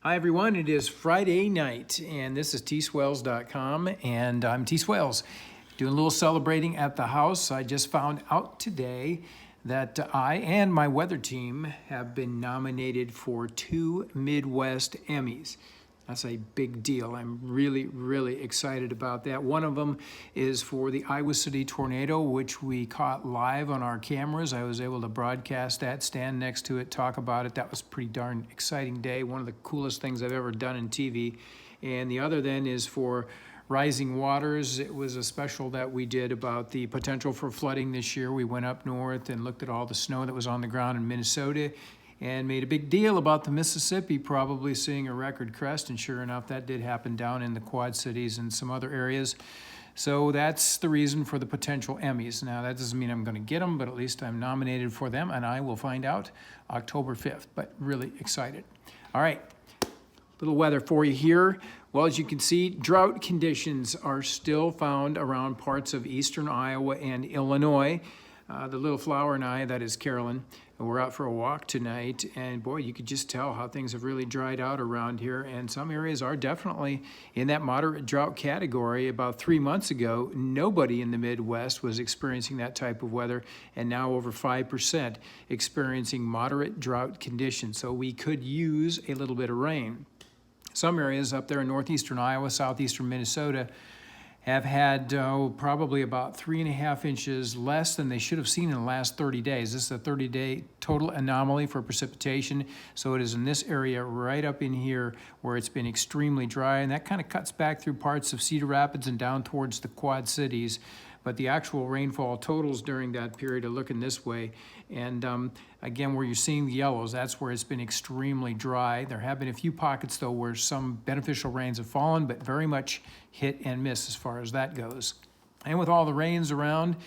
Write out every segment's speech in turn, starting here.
Hi everyone, it is Friday night and this is tswells.com and I'm T Swells doing a little celebrating at the house. I just found out today that I and my weather team have been nominated for 2 Midwest Emmys. That's a big deal. I'm really excited about that. One of them is for the Iowa City tornado, which we caught live on our cameras. I was able to broadcast that, stand next to it, talk about it. That was a pretty darn exciting day. One of the coolest things I've ever done in TV. And the other then is for Rising Waters. It was a special that we did about the potential for flooding this year. We went up north and looked at all the snow that was on the ground in Minnesota and made a big deal about the Mississippi probably seeing a record crest, and sure enough, that did happen down in the Quad Cities and some other areas. So that's the reason for the potential Emmys. Now, that doesn't mean I'm going to get them, but at least I'm nominated for them, and I will find out October 5th, but really excited. All right, little weather for you here. Well, as you can see, drought conditions are still found around parts of eastern Iowa and Illinois. The little flower and I, that is Carolyn, and we're out for a walk tonight, and boy, you could just tell how things have really dried out around here, and some areas are definitely in that moderate drought category. About 3 months ago, nobody in the Midwest was experiencing that type of weather, and now over 5% experiencing moderate drought conditions, so we could use a little bit of rain. Some areas up there in northeastern Iowa, southeastern Minnesota, have had probably about 3.5 inches less than they should have seen in the last 30 days. This is a 30-day total anomaly for precipitation. So it is in this area right up in here where it's been extremely dry, and that kind of cuts back through parts of Cedar Rapids and down towards the Quad Cities. But the actual rainfall totals during that period are looking this way. And again, where you're seeing the yellows, that's where it's been extremely dry. There have been a few pockets, though, where some beneficial rains have fallen, but very much hit and miss as far as that goes. And with all the rains around,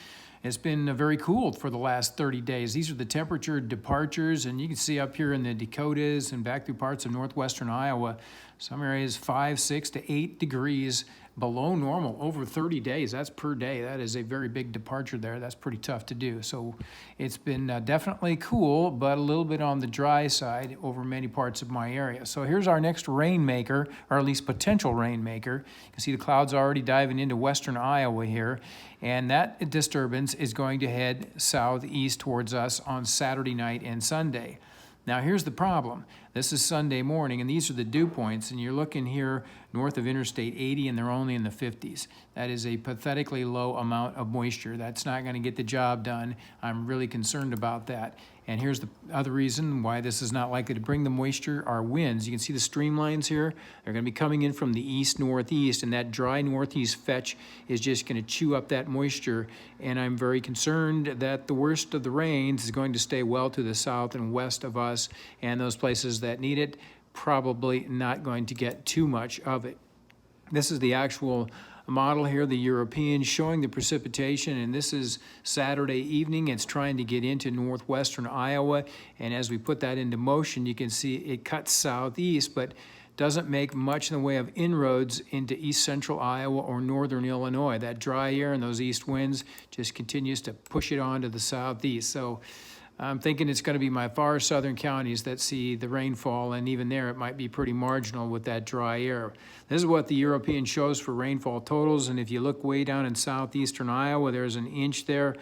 it's been very cool for the last 30 days. These are the temperature departures, and you can see up here in the Dakotas and back through parts of northwestern Iowa, some areas 5, 6 to 8 degrees below normal over 30 days. That's per day. That is a very big departure there. That's pretty tough to do. So it's been definitely cool, but a little bit on the dry side over many parts of my area. So here's our next rainmaker, or at least potential rainmaker. You can see the clouds already diving into western Iowa here, and that disturbance is going to head southeast towards us on Saturday night and Sunday. Now here's the problem. This is Sunday morning, and these are the dew points, and you're looking here north of Interstate 80, and they're only in the 50s. That is a pathetically low amount of moisture. That's not going to get the job done. I'm really concerned about that. And here's the other reason why this is not likely to bring the moisture are winds. You can see the streamlines here. They're going to be coming in from the east-northeast, and that dry northeast fetch is just going to chew up that moisture. And I'm very concerned that the worst of the rains is going to stay well to the south and west of us, and those places that need it probably not going to get too much of it. This is the actual model here, the European, showing the precipitation, and this is Saturday evening. It's trying to get into northwestern Iowa, and as we put that into motion, you can see it cuts southeast, but doesn't make much in the way of inroads into east central Iowa or northern Illinois. That dry air and those east winds just continues to push it on to the southeast. So I'm thinking it's going to be my far southern counties that see the rainfall, and even there it might be pretty marginal with that dry air. This is what the European shows for rainfall totals, and if you look way down in southeastern Iowa, there's an inch there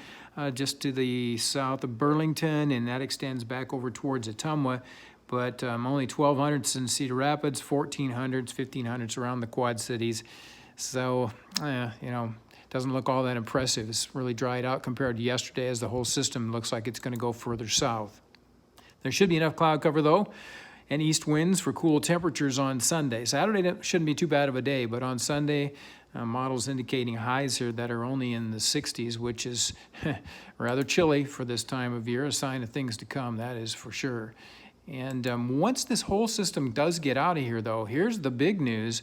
just to the south of Burlington, and that extends back over towards Ottumwa. But only 1,200s in Cedar Rapids, 1,400s, 1,500s around the Quad Cities. So, doesn't look all that impressive. It's really dried out compared to yesterday, as the whole system looks like it's going to go further south. There should be enough cloud cover, though, and east winds for cool temperatures on Sunday. Saturday shouldn't be too bad of a day, but on Sunday, models indicating highs here that are only in the 60s, which is rather chilly for this time of year, a sign of things to come, that is for sure. And once this whole system does get out of here, though, here's the big news.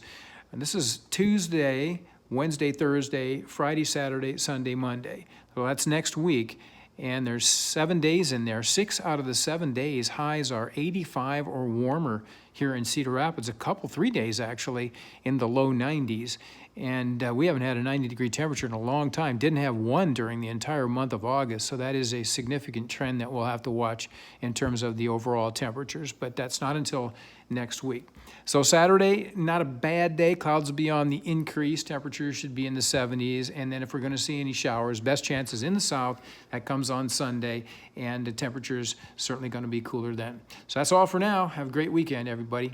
And this is Tuesday, Wednesday, Thursday, Friday, Saturday, Sunday, Monday. So that's next week, and there's 7 days in there. 6 out of the 7 days, highs are 85 or warmer here in Cedar Rapids. A couple, 3 days actually, in the low 90s. And we haven't had a 90-degree temperature in a long time. Didn't have one during the entire month of August. So that is a significant trend that we'll have to watch in terms of the overall temperatures. But that's not until next week. So Saturday, not a bad day. Clouds will be on the increase. Temperatures should be in the 70s. And then if we're going to see any showers, best chances in the south. That comes on Sunday. And the temperature's certainly going to be cooler then. So that's all for now. Have a great weekend, everybody.